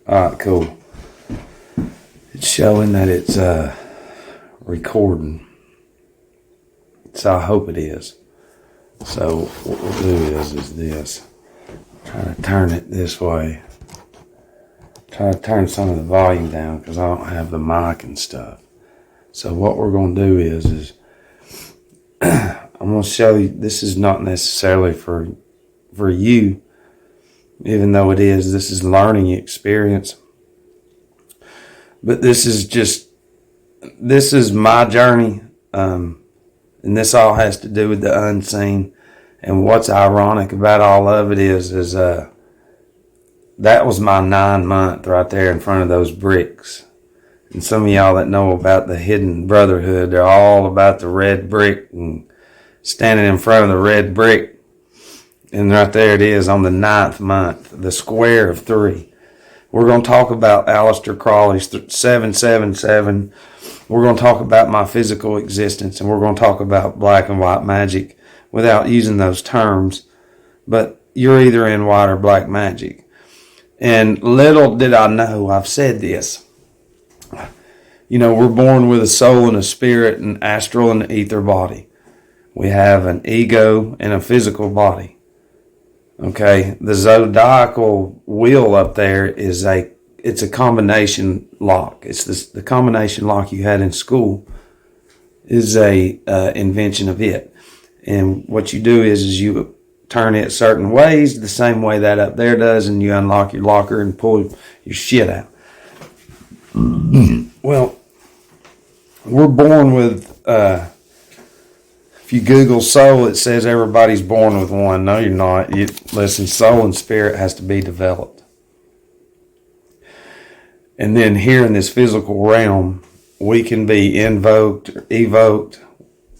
Alright, cool. It's showing that it's recording. So I hope it is. So what we'll do is this. Try to turn it this way. Try to turn some of the volume down because I don't have the mic and stuff. So what we're going to do is I'm going to show you, this is not necessarily for you, even though it is. This is learning experience. But this is my journey. And this all has to do with the unseen. And what's ironic about all of it is that was my 9-month right there in front of those bricks. And some of y'all that know about the hidden brotherhood, they're all about the red brick and standing in front of the red brick. And right there it is on the 9th month, the square of 3. We're going to talk about Aleister Crowley's 777. We're going to talk about my physical existence, and we're going to talk about black and white magic without using those terms. But you're either in white or black magic. And little did I know, I've said this. You know, we're born with a soul and a spirit, an astral and an ether body. We have an ego and a physical body. Okay, the zodiacal wheel up there it's a combination lock. It's the combination lock you had in school is a invention of it. And what you do is you turn it certain ways, the same way that up there does, and you unlock your locker and pull your shit out. Well, we're born with, if you Google soul, it says everybody's born with one. No, you're not. Listen, soul and spirit has to be developed. And then here in this physical realm, we can be invoked or evoked.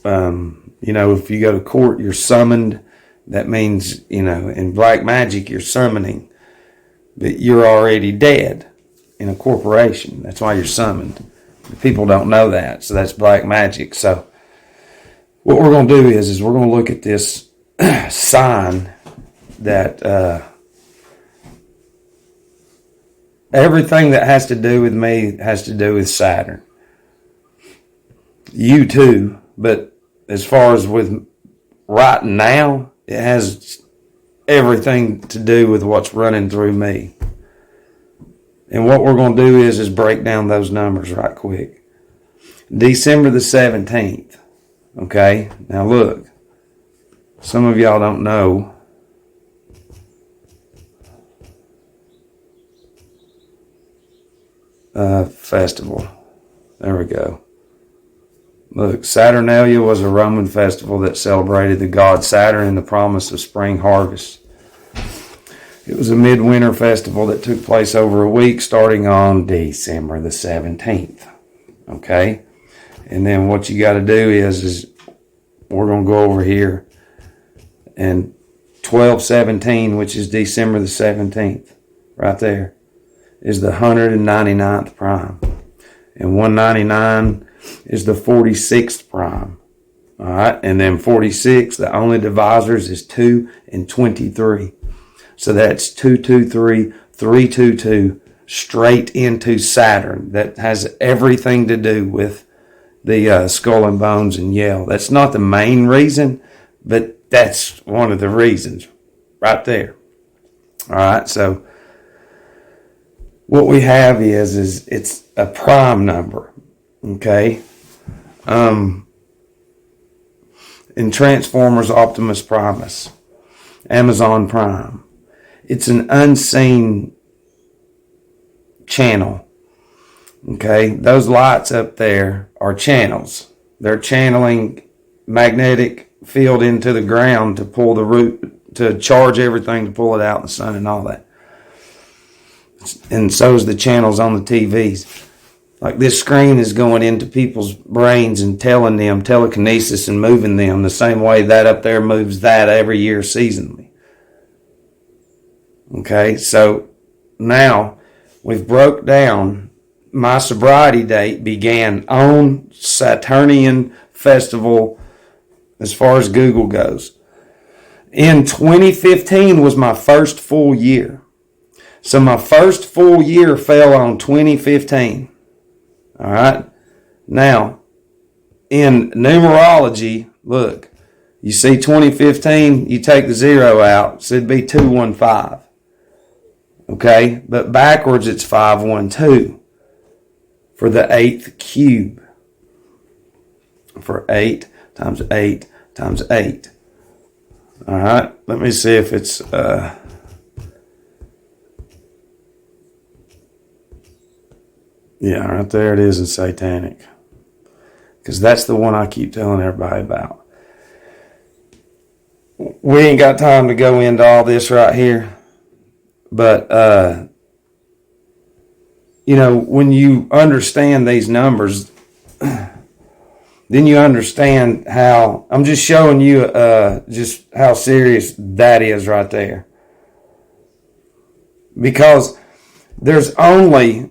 You know, if you go to court, you're summoned. That means, you know, in black magic, you're summoning. But you're already dead in a corporation. That's why you're summoned. People don't know that. So that's black magic. So what we're going to do is we're going to look at this sign that everything that has to do with me has to do with Saturn. You too, but as far as with right now, it has everything to do with what's running through me. And what we're going to do is break down those numbers right quick. December the 17th. Okay, now look, some of y'all don't know. Festival. There we go. Look, Saturnalia was a Roman festival that celebrated the god Saturn and the promise of spring harvest. It was a midwinter festival that took place over a week starting on December the 17th. Okay? And then what you got to do is we're going to go over here and 12/17, which is December the 17th, right there, is the 199th prime. And 199 is the 46th prime. All right. And then 46, the only divisors is 2 and 23. So that's 223, 322, straight into Saturn. That has everything to do with the skull and bones and yell. That's not the main reason, but that's one of the reasons right there. All right, so what we have is it's a prime number, okay? In Transformers Optimus Primus, Amazon Prime, it's an unseen channel. Okay, those lights up there are channels. They're channeling magnetic field into the ground to pull the root, to charge everything, to pull it out in the sun and all that. And so is the channels on the TVs. Like this screen is going into people's brains and telling them telekinesis and moving them the same way that up there moves that every year seasonally. Okay, so now we've broke down. My sobriety date began on Saturnian festival as far as Google goes. In 2015 was my first full year. So my first full year fell on 2015. All right. Now, in numerology, look, you see 2015, you take the 0 out, so it'd be 215. Okay, but backwards it's 512 for the 8th cube. For 8 times 8 times 8. All right, let me see if it's yeah, right there it is in satanic, because that's the one I keep telling everybody about. We ain't got time to go into all this right here, but when you understand these numbers, then you understand how, I'm just showing you just how serious that is right there. Because there's only,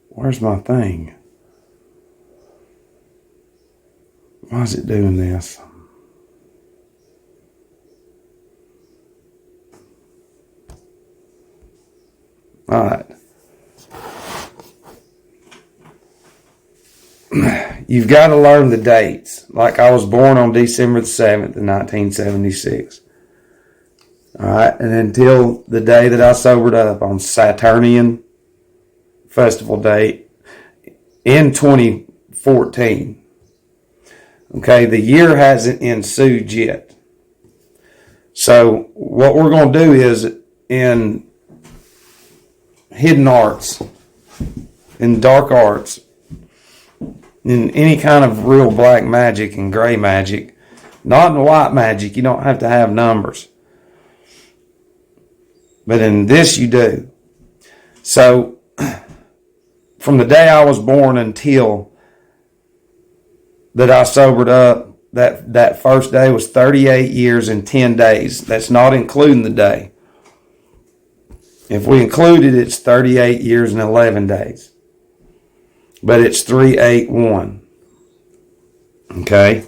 where's my thing? Why is it doing this? All right. You've got to learn the dates. Like I was born on December the 7th, 1976. All right. And until the day that I sobered up on Saturnian festival date in 2014. Okay. The year hasn't ensued yet. So what we're going to do is in hidden arts, in dark arts, in any kind of real black magic and gray magic, not in white magic, you don't have to have numbers. But in this you do. So from the day I was born until that I sobered up, that first day was 38 years and 10 days. That's not including the day. If we include it, it's 38 years and 11 days. But it's 381. Okay?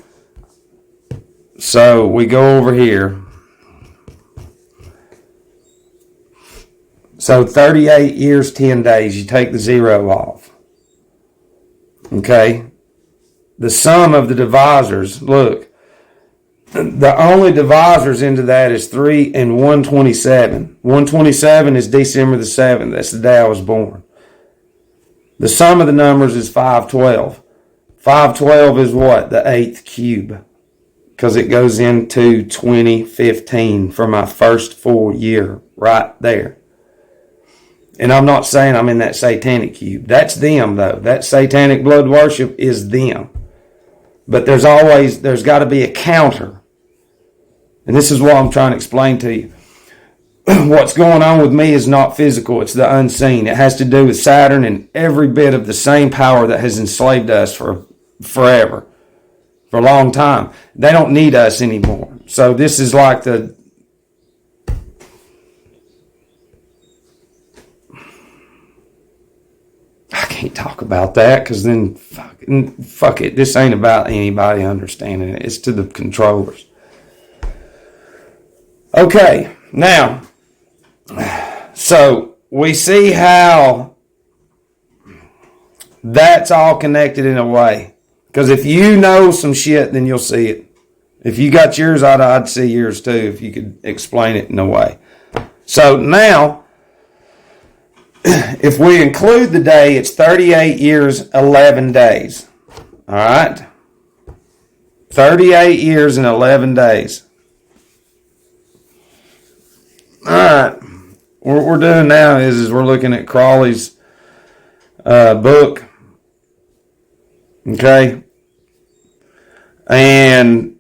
So we go over here. So 38 years, 10 days. You take the 0 off. Okay? The sum of the divisors, look. The only divisors into that is 3 and 127. 127 is December the 7th. That's the day I was born. The sum of the numbers is 512. 512 is what? The 8th cube. Because it goes into 2015 for my first full year right there. And I'm not saying I'm in that satanic cube. That's them, though. That satanic blood worship is them. But there's got to be a counter. And this is what I'm trying to explain to you. What's going on with me is not physical. It's the unseen. It has to do with Saturn and every bit of the same power that has enslaved us for forever. For a long time. They don't need us anymore. So this is like the... I can't talk about that because then fuck it. This ain't about anybody understanding it. It's to the controllers. Okay, now, so we see how that's all connected in a way. Because if you know some shit, then you'll see it. If you got yours, I'd see yours too, if you could explain it in a way. So now, if we include the day, it's 38 years, 11 days. All right? 38 years and 11 days. All right. What we're doing now is we're looking at Crawley's book. Okay? And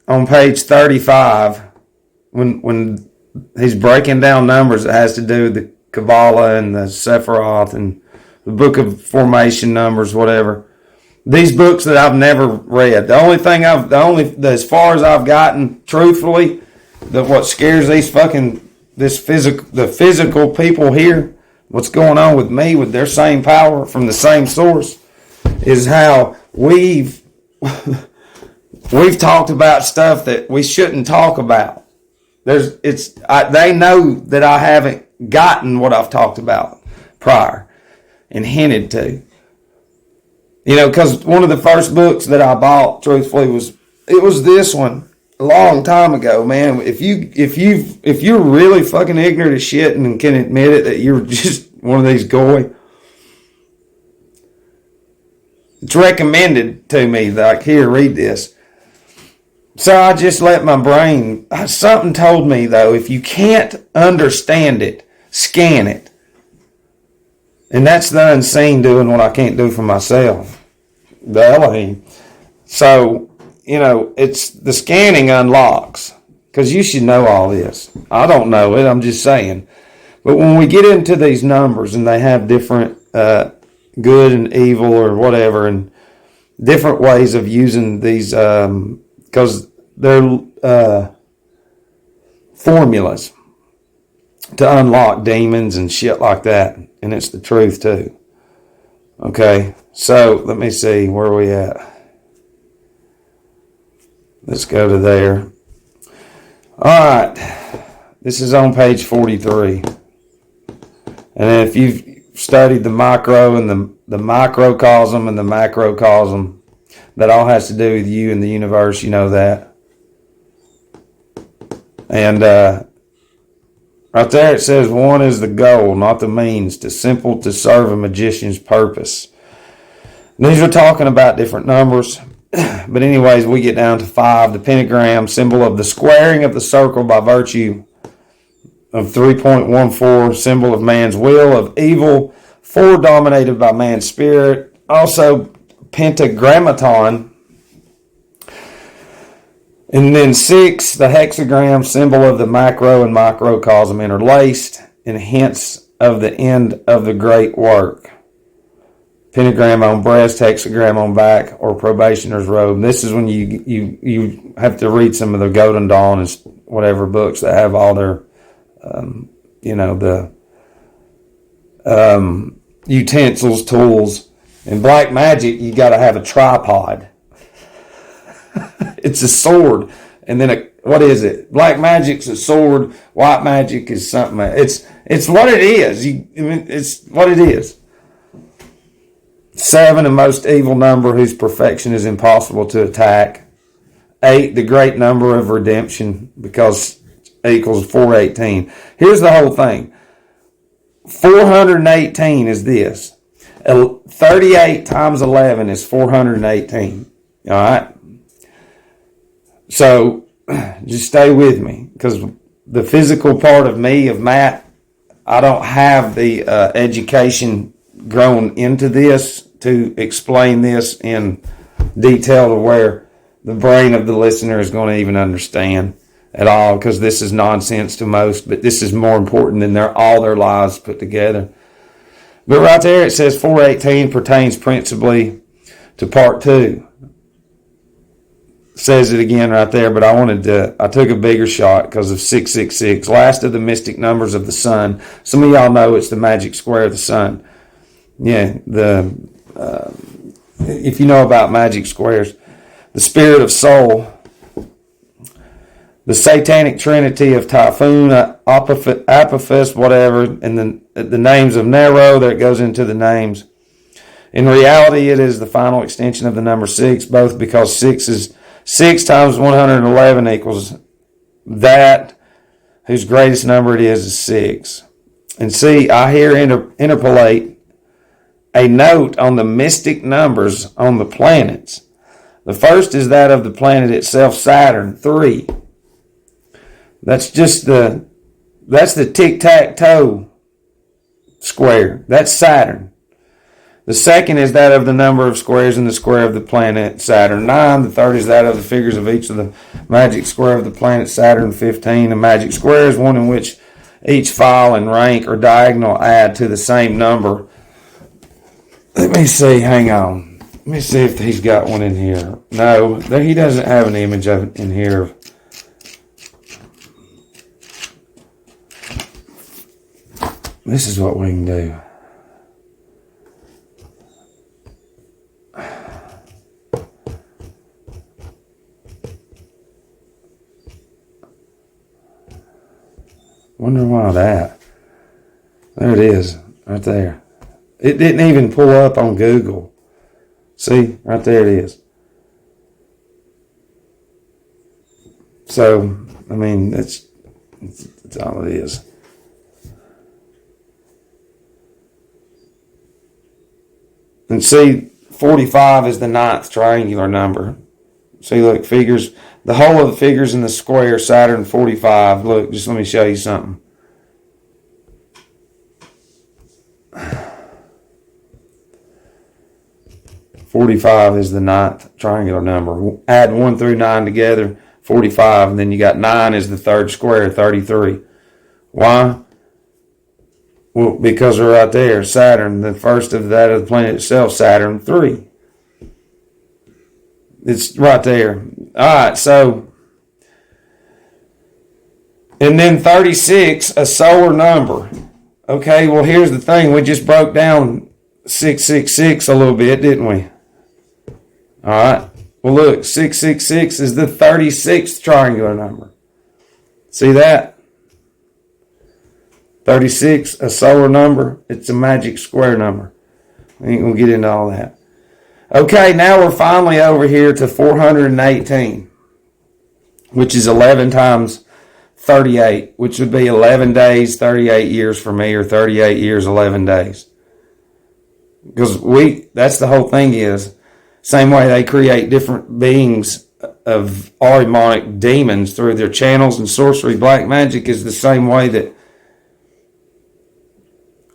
on page 35, when he's breaking down numbers that has to do with the Kabbalah and the Sephiroth and the Book of Formation numbers, whatever. These books that I've never read. As far as I've gotten, truthfully, what scares the physical people here, what's going on with me, with their same power from the same source, is how we've we've talked about stuff that we shouldn't talk about. They know that I haven't gotten what I've talked about prior and hinted to. You know, because one of the first books that I bought, truthfully, was this one a long time ago, man. If you're really fucking ignorant of shit and can admit it that you're just one of these goy, it's recommended to me, like, here, read this. So I just let my brain, something told me, though, if you can't understand it, scan it. And that's the unseen doing what I can't do for myself. The Elohim. So, you know, it's the scanning unlocks. Because you should know all this. I don't know it, I'm just saying. But when we get into these numbers and they have different good and evil or whatever, and different ways of using these, because they're formulas to unlock demons and shit like that. And it's the truth too. Okay, so let me see, where are we at? Let's go to there. Alright, this is on page 43. And if you've studied the micro and the microcosm and the macrocosm, that all has to do with you and the universe, you know that. And right there it says, one is the goal, not the means, to simple to serve a magician's purpose. And these are talking about different numbers. But anyways, we get down to 5, the pentagram, symbol of the squaring of the circle by virtue of 3.14, symbol of man's will, of evil, 4 dominated by man's spirit. Also, pentagrammaton. And then 6, the hexagram, symbol of the macro and microcosm interlaced, and hence of the end of the great work. Pentagram on breast, hexagram on back, or probationer's robe. And this is when you have to read some of the Golden Dawn and whatever books that have all their, the utensils, tools. In black magic, you got to have a tripod. It's a sword, and then what is it? Black magic's a sword. White magic is something. It's what it is. It's what it is. 7, the most evil number, whose perfection is impossible to attack. 8, the great number of redemption, because it equals 418. Here's the whole thing. 418 is this. 38 times 11 is 418. All right? So, just stay with me, because the physical part of me, of Matt, I don't have the education grown into this to explain this in detail to where the brain of the listener is going to even understand at all, because this is nonsense to most, but this is more important than all their lives put together. But right there it says 418 pertains principally to part 2. Says it again right there, but I took a bigger shot because of 666, last of the mystic numbers of the sun. Some of y'all know it's the magic square of the sun. Yeah, if you know about magic squares, the spirit of soul, the satanic trinity of Typhoon, Apophis, whatever, and the names of Nero, that goes into the names. In reality, it is the final extension of the number 6, both because 6 times 111 equals that whose greatest number it is 6. And see, I here interpolate a note on the mystic numbers on the planets. The first is that of the planet itself, Saturn, 3. That's the tic-tac-toe square. That's Saturn. The second is that of the number of squares in the square of the planet, Saturn, 9. The third is that of the figures of each of the magic square of the planet, Saturn, 15. A magic square is one in which each file and rank or diagonal add to the same number. Let me see, hang on. Let me see if he's got one in here. No, he doesn't have an image of it in here. This is what we can do. Wonder why that. There it is, right there. It didn't even pull up on Google. See, right there it is. So, I mean, that's all it is. And see, 45 is the ninth triangular number. See, look, figures, the whole of the figures in the square, Saturn 45. Look, just let me show you something. "45 is the ninth triangular number. Add 1 through 9 together, 45. And then you got 9 is the third square, 33. Why? Well, because we're right there. Saturn, the first of that of the planet itself, Saturn 3. It's right there. All right, so, and then 36, a solar number. Okay, well, here's the thing. We just broke down 666 a little bit, didn't we? All right. Well, look, 666 is the 36th triangular number. See that? 36, a solar number. It's a magic square number. We ain't going to get into all that. Okay, now we're finally over here to 418, which is 11 times 38, which would be 11 days, 38 years for me, or 38 years, 11 days. Because that's the whole thing is, same way they create different beings of Ahrimanic demons through their channels and sorcery, black magic is the same way that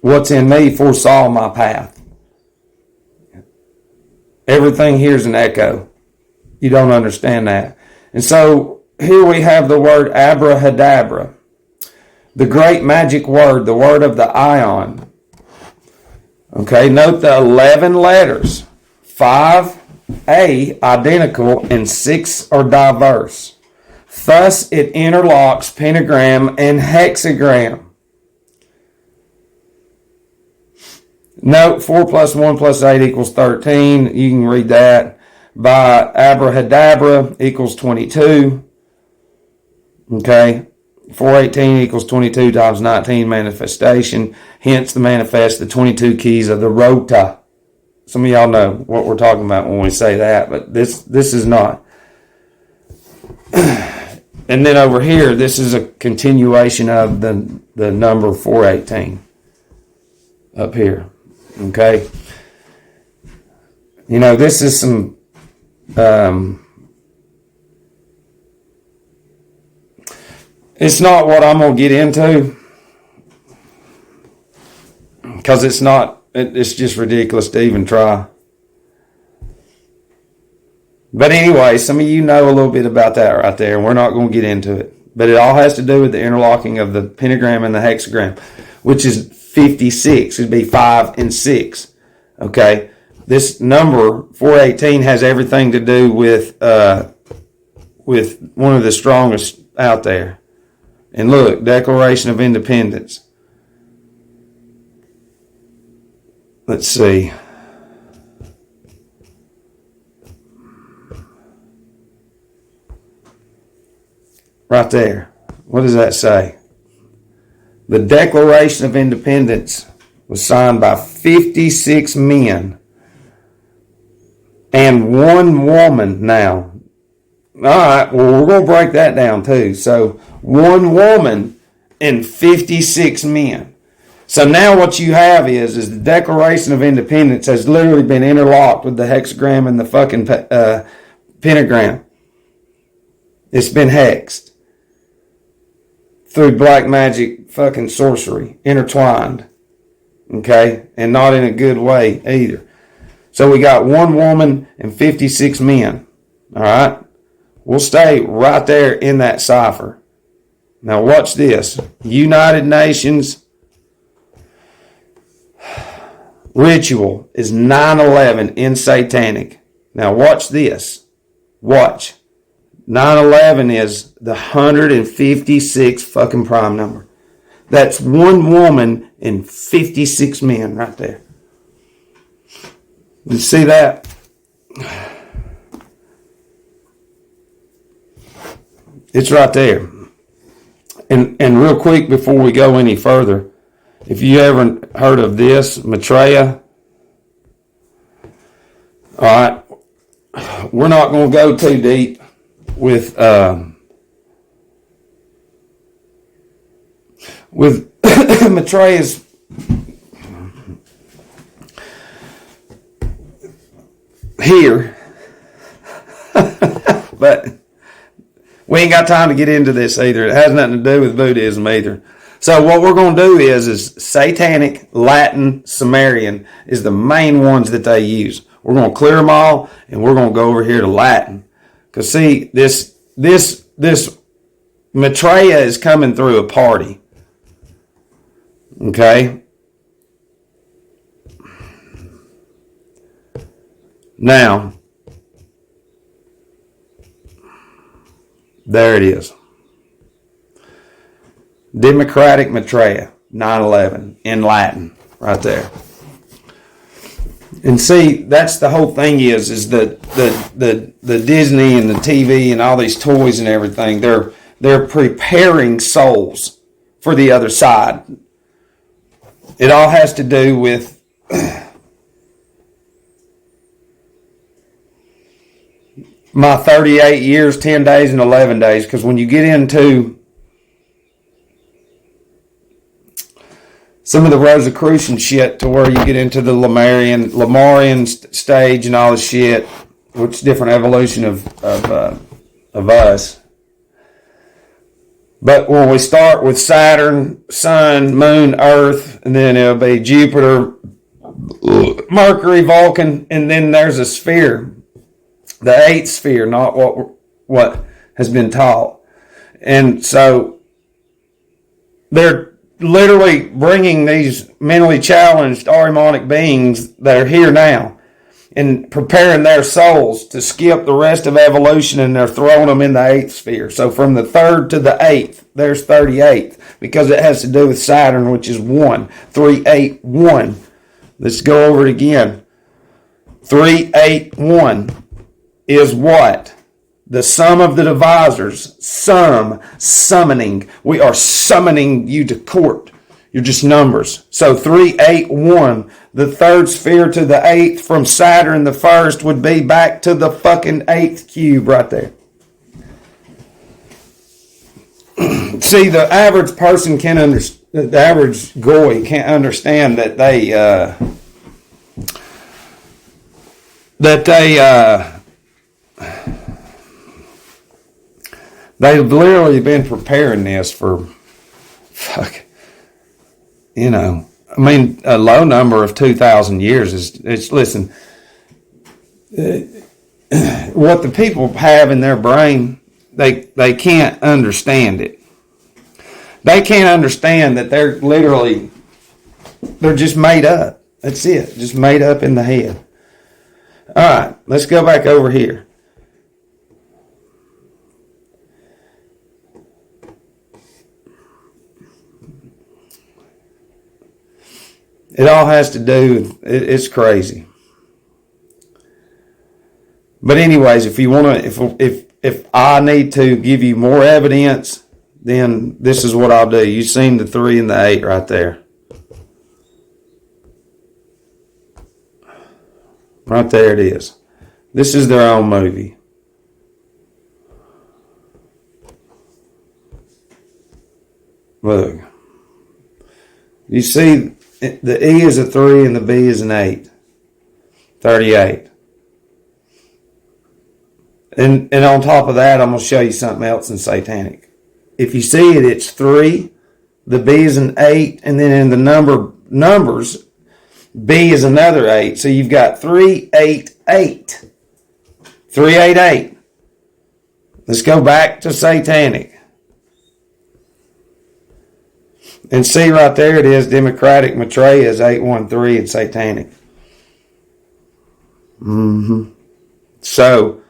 what's in me foresaw my path. Everything here is an echo. You don't understand that. And so here we have the word abrahadabra, the great magic word, the word of the ion. Okay, note the 11 letters. 5A identical and 6 are diverse. Thus it interlocks pentagram and hexagram. Note 4 plus 1 plus 8 equals 13. You can read that. By abrahadabra equals 22. Okay. 418 equals 22 times 19 manifestation. Hence the manifest, the 22 keys of the rota. Some of y'all know what we're talking about when we say that, but this is not. And then over here, this is a continuation of the number 418 up here. Okay. You know, this is some it's not what I'm going to get into, because it's just ridiculous to even try. But anyway, some of you know a little bit about that right there, and we're not going to get into it. But it all has to do with the interlocking of the pentagram and the hexagram, which is 56. It'd be 5 and 6. Okay? This number, 418, has everything to do with one of the strongest out there. And look, Declaration of Independence. Let's see. Right there. What does that say? The Declaration of Independence was signed by 56 men and 1 woman now. All right, well, we're going to break that down too. So 1 woman and 56 men. So now what you have is the Declaration of Independence has literally been interlocked with the hexagram and the fucking pentagram. It's been hexed through black magic fucking sorcery, intertwined. Okay? And not in a good way either. So we got 1 woman and 56 men. All right? We'll stay right there in that cipher. Now watch this. United Nations ritual is 9/11 in satanic. Now watch this. Watch. 9/11 is the 156 fucking prime number. That's 1 woman and 56 men right there. You see that? It's right there. And real quick before we go any further, if you ever heard of this, Maitreya, all right, we're not going to go too deep with Maitreya's here, but we ain't got time to get into this either. It has nothing to do with Buddhism either. So what we're going to do is Satanic, Latin, Sumerian is the main ones that they use. We're going to clear them all, and we're going to go over here to Latin. Because see, this Maitreya is coming through a party. Okay? Now, there it is. Democratic Maitreya, 9/11 in Latin, right there. And see, that's the whole thing is the Disney and the TV and all these toys and everything. They're preparing souls for the other side. It all has to do with my 38 years, 10 days, and 11 days. Because when you get into some of the Rosicrucian shit to where you get into the Lemurian stage and all this shit, which is different evolution of us. But when we start with Saturn, Sun, Moon, Earth, and then it'll be Jupiter, Mercury, Vulcan, and then there's a sphere, the eighth sphere, not what has been taught. And so they're literally bringing these mentally challenged Ahrimanic beings that are here now and preparing their souls to skip the rest of evolution, and they're throwing them in the eighth sphere. So from the third to the eighth, there's 38th, because it has to do with Saturn, which is 1. 381. Let's go over it again. 381 is what? The sum of the divisors. Summoning. We are summoning you to court. You're just numbers. So 381, the third sphere to the eighth from Saturn, the first, would be back to the fucking eighth cube right there. See, the average person can't understand, the average goy can't understand that they've literally been preparing this for, a low number of 2,000 years is listen, what the people have in their brain, they can't understand it. They can't understand that they're just made up. That's it. Just made up in the head. All right, let's go back over here. It all has to do, it's crazy. But anyways, if you want to, if I need to give you more evidence, then this is what I'll do. You've seen the 3 and the 8 right there. Right there it is. This is their own movie. Look. You see, the E is a 3 and the B is an 8. 38. And on top of that, I'm going to show you something else in Satanic. If you see it, it's 3. The B is an 8. And then in the numbers, B is another 8. So you've got 388. 388. Let's go back to Satanic. And see right there it is, Democratic Maitreya is 813 in Satanic. So,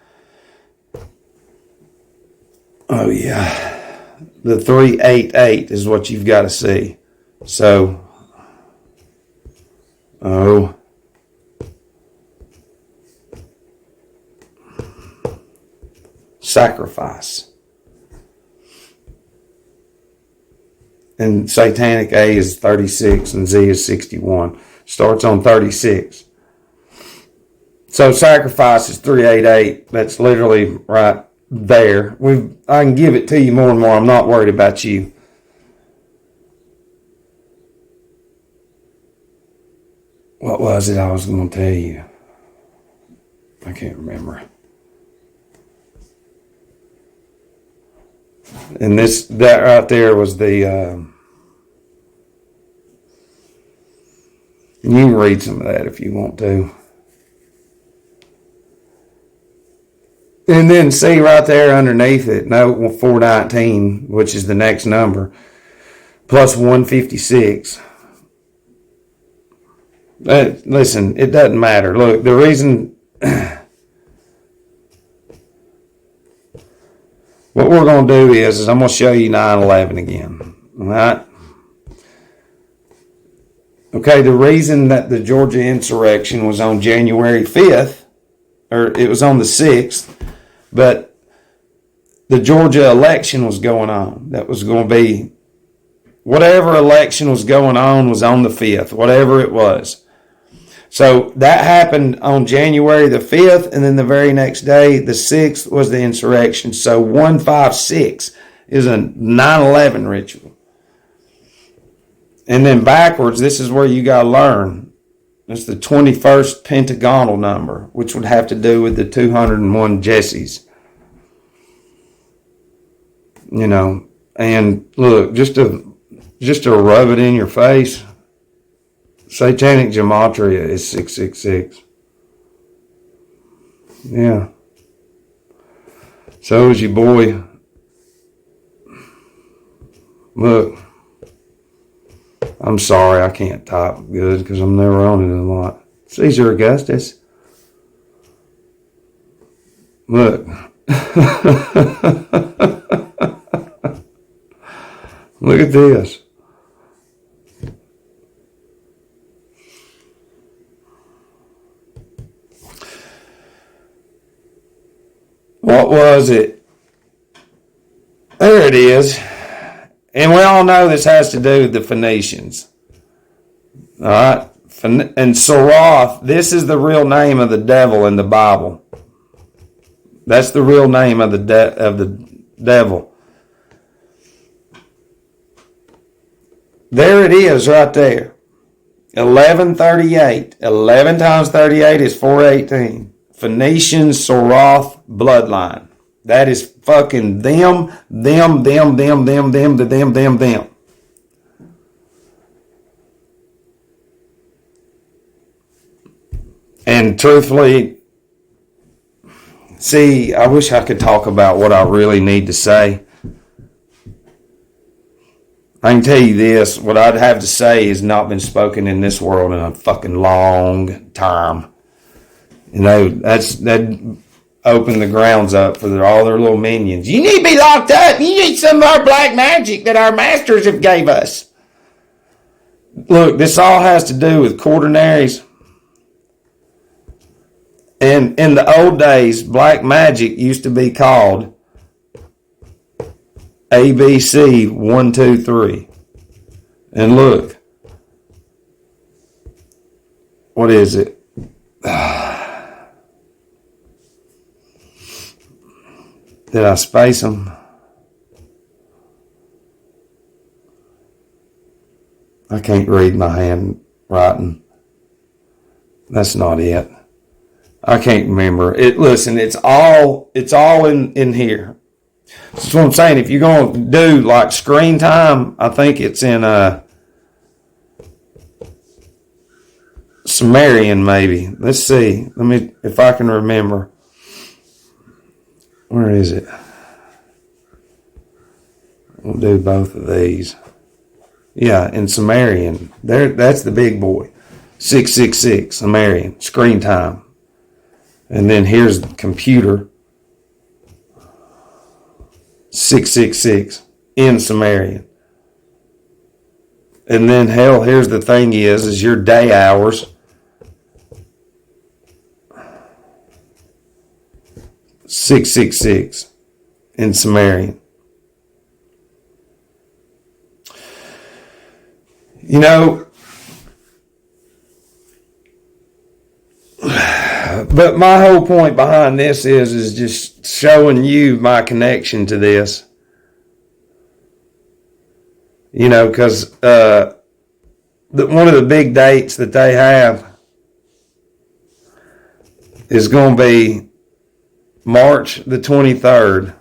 oh yeah, the 388 is what you've got to see. So, sacrifice. And satanic A is 36 and Z is 61. Starts on 36. So sacrifice is 388. That's literally right there. I can give it to you more and more. I'm not worried about you. What was it I was going to tell you? I can't remember. And that right there was the, you can read some of that if you want to. And then see right there underneath it, note 419, which is the next number, plus 156. Listen, it doesn't matter. Look, the reason... what we're going to do is I'm going to show you 9/11 again. All right? Okay, the reason that the Georgia insurrection was on January 5th, or it was on the 6th, but the Georgia election was going on. That was going to be, whatever election was going on was on the 5th, whatever it was. So that happened on January the 5th, and then the very next day, the 6th, was the insurrection. So 156 is a 9/11 ritual. And then backwards, this is where you got to learn. It's the 21st pentagonal number, which would have to do with the 201 Jesses. You know, and look, just to rub it in your face, satanic gematria is 666. Yeah. So is your boy. Look, I'm sorry I can't type good because I'm never on it a lot. Caesar Augustus. Look. Look at this. What was it? There it is. And we all know this has to do with the Phoenicians. All right? And Soroth, this is the real name of the devil in the Bible. That's the real name of the devil. There it is right there. 1138. 11 times 38 is 418. Phoenician Soroth bloodline. That is fucking them. And truthfully, see, I wish I could talk about what I really need to say. I can tell you this, what I'd have to say has not been spoken in this world in a fucking long time. You know, that opened the grounds up for all their little minions. You need to be locked up. You need some of our black magic that our masters have gave us. Look, this all has to do with quaternaries. And in the old days, black magic used to be called ABC 1, 2, 3. And look. What is it? Did I space them? I can't read my handwriting. That's not it. I can't remember it. Listen, it's all in here. That's what I'm saying. If you're going to do like screen time, I think it's in Sumerian maybe. Let's see. Let me, if I can remember. Where is it? We'll do both of these. Yeah, in Sumerian. There, that's the big boy. 666, Sumerian. Screen time. And then here's the computer. 666 in Sumerian. And then hell, here's the thing is your day hours. $666 in Sumerian. You know, but my whole point behind this is just showing you my connection to this. You know, because one of the big dates that they have is going to be March the 23rd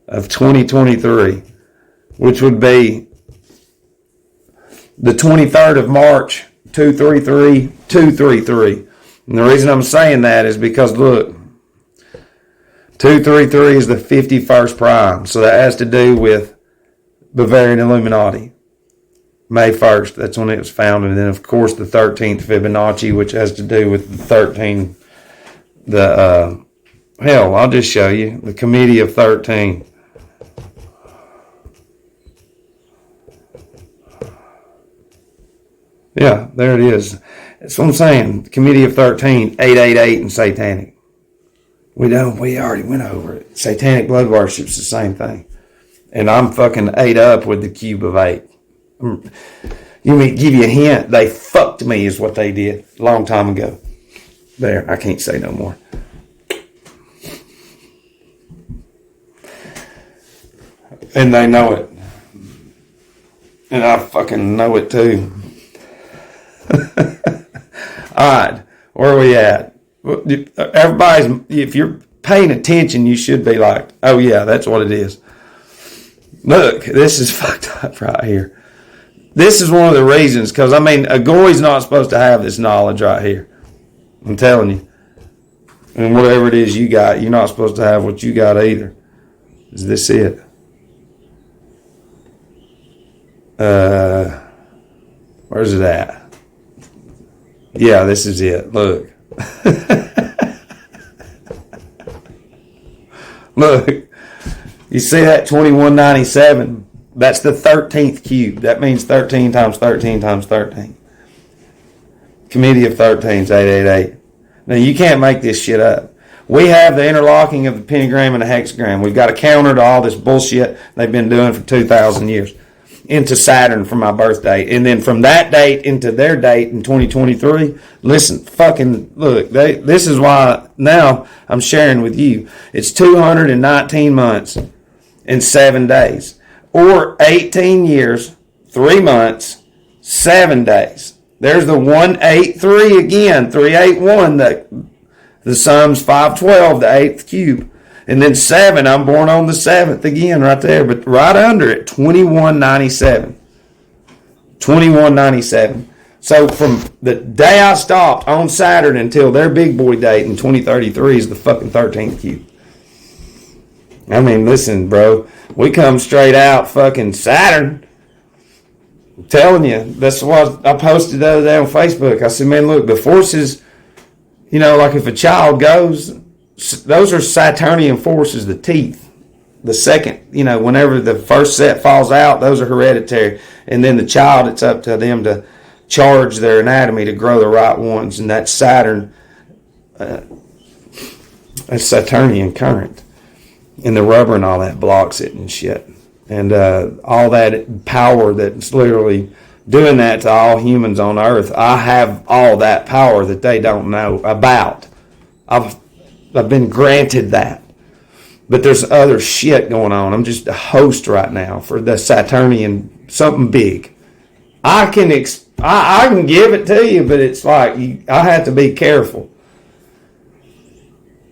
of 2023, which would be the 23rd of March, 233. And the reason I'm saying that is because, look, 233 is the 51st prime. So that has to do with Bavarian Illuminati. May 1st, that's when it was founded. And then, of course, the 13th Fibonacci, which has to do with the 13, hell, I'll just show you, the Committee of 13. Yeah, there it is. That's what I'm saying. Committee of 13, 888 and satanic. We already went over it. Satanic blood worship's the same thing. And I'm fucking 8 up with the cube of 8. You mean give you a hint? They fucked me is what they did a long time ago. There, I can't say no more. And they know it. And I fucking know it too. Alright, where are we at? Everybody's, if you're paying attention, you should be like, oh yeah, that's what it is. Look, this is fucked up right here. This is one of the reasons, because I mean, a goy's not supposed to have this knowledge right here. I'm telling you. And whatever it is you got, you're not supposed to have what you got either. Is this it? Where's it at? Yeah, this is it. Look. Look. You see that 2197? That's the 13th cube. That means 13 times 13 times 13. Committee of 13 is 888. Now, you can't make this shit up. We have the interlocking of the pentagram and the hexagram. We've got a counter to all this bullshit they've been doing for 2,000 years. Into Saturn for my birthday. And then from that date into their date in 2023, listen, fucking, look, this is why now I'm sharing with you. It's 219 months and 7 days. Or 18 years, 3 months, 7 days. There's the 183 again, 381, the sum's 512, the 8th cube. And then 7, I'm born on the 7th again right there. But right under it, 2197. 2197. So from the day I stopped on Saturn until their big boy date in 2033 is the fucking 13th cube. I mean, listen, bro. We come straight out fucking Saturn. I'm telling you. That's what I posted the other day on Facebook. I said, man, look, the forces, you know, like if a child goes, those are Saturnian forces, the teeth. The second, you know, whenever the first set falls out, those are hereditary. And then the child, it's up to them to charge their anatomy to grow the right ones. And that's Saturn. That's Saturnian current. And the rubber and all that blocks it and shit. And all that power that's literally doing that to all humans on Earth. I have all that power that they don't know about. I've been granted that. But there's other shit going on. I'm just a host right now for the Saturnian, something big. I can give it to you, but it's like I have to be careful.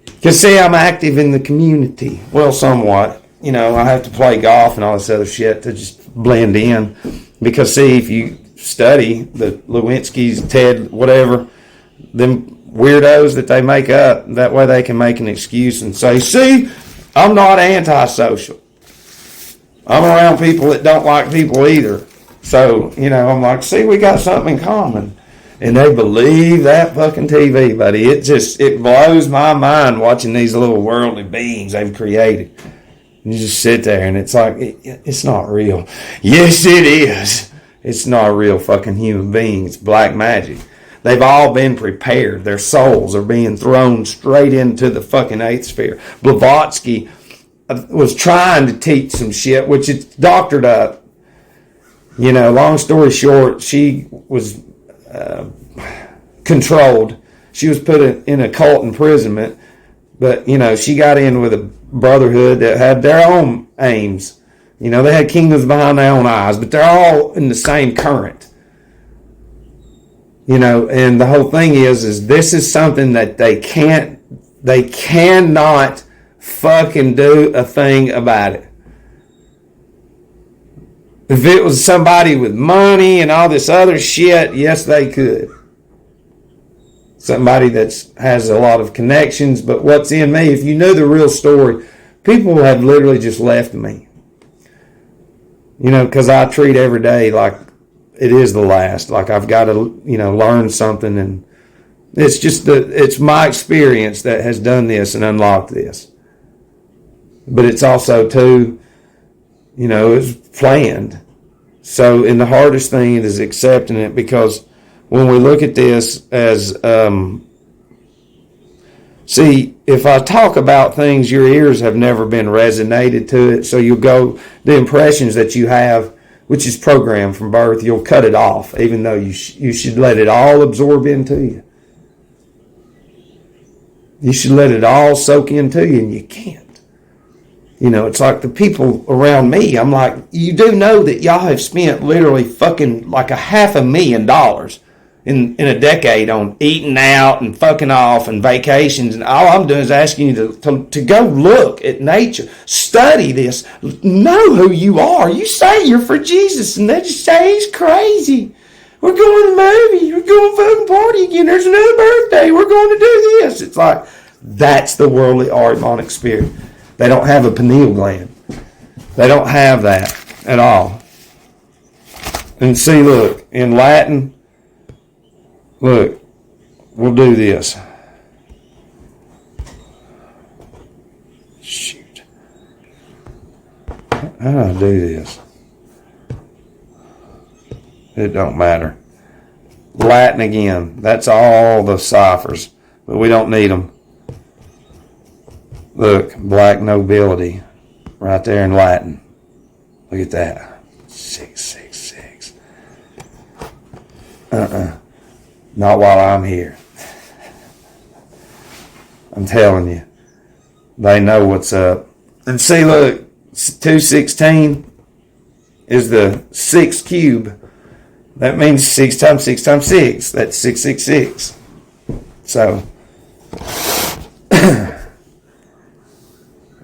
Because see, I'm active in the community. Well, somewhat. You know, I have to play golf and all this other shit to just blend in. Because see, if you study the Lewinsky's, Ted, whatever, them weirdos that they make up, that way they can make an excuse and say, see, I'm not antisocial. I'm around people that don't like people either. So, you know, I'm like, see, we got something in common. And they believe that fucking TV, buddy. It blows my mind watching these little worldly beings they've created. You just sit there and it's like, it's not real. Yes, it is. It's not a real fucking human being. It's black magic. They've all been prepared. Their souls are being thrown straight into the fucking 8th sphere. Blavatsky was trying to teach some shit, which it's doctored up. Long story short, she was controlled. She was put in a cult imprisonment, but she got in with a brotherhood that had their own aims. They had kingdoms behind their own eyes, but they're all in the same current. And the whole thing is this is something that they cannot fucking do a thing about it. If it was somebody with money and all this other shit, yes, they could. Somebody that has a lot of connections, but what's in me, if you knew the real story, people have literally just left me. Because I treat every day like it is the last. Like I've got to, learn something, and it's my experience that has done this and unlocked this. But it's also too, it's planned. So, and the hardest thing is accepting it, because when we look at this as, see, if I talk about things, your ears have never been resonated to it. So you'll go, the impressions that you have, which is programmed from birth, you'll cut it off, even though you should let it all absorb into you. You should let it all soak into you, and you can't. It's like the people around me, I'm like, you do know that y'all have spent literally fucking like $500,000 in a decade on eating out and fucking off and vacations, and all I'm doing is asking you to go look at nature, study this, know who you are. You say you're for Jesus, and they just say he's crazy. We're going to movies, we're going to fucking party again, there's another birthday, we're going to do this. It's like, that's the worldly demonic spirit. They don't have a pineal gland. They don't have that at all. And see, look, in Latin, look, we'll do this. Shoot. How do I do this? It don't matter. Latin again. That's all the ciphers, but we don't need them. Look, black nobility, right there in Latin. Look at that. 666. Not while I'm here. I'm telling you. They know what's up. And see, look, 216 is the 6 cube. That means 6 times 6 times 6. That's 666. So,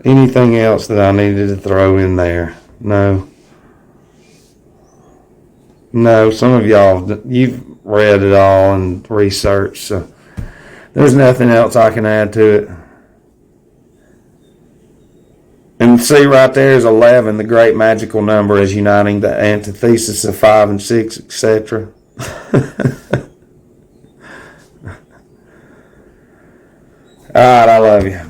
anything else that I needed to throw in there? No. No, some of y'all, you've read it all and researched, so there's nothing else I can add to it. And see, right there is 11, the great magical number, as uniting the antithesis of 5 and 6, etc. All right, I love you.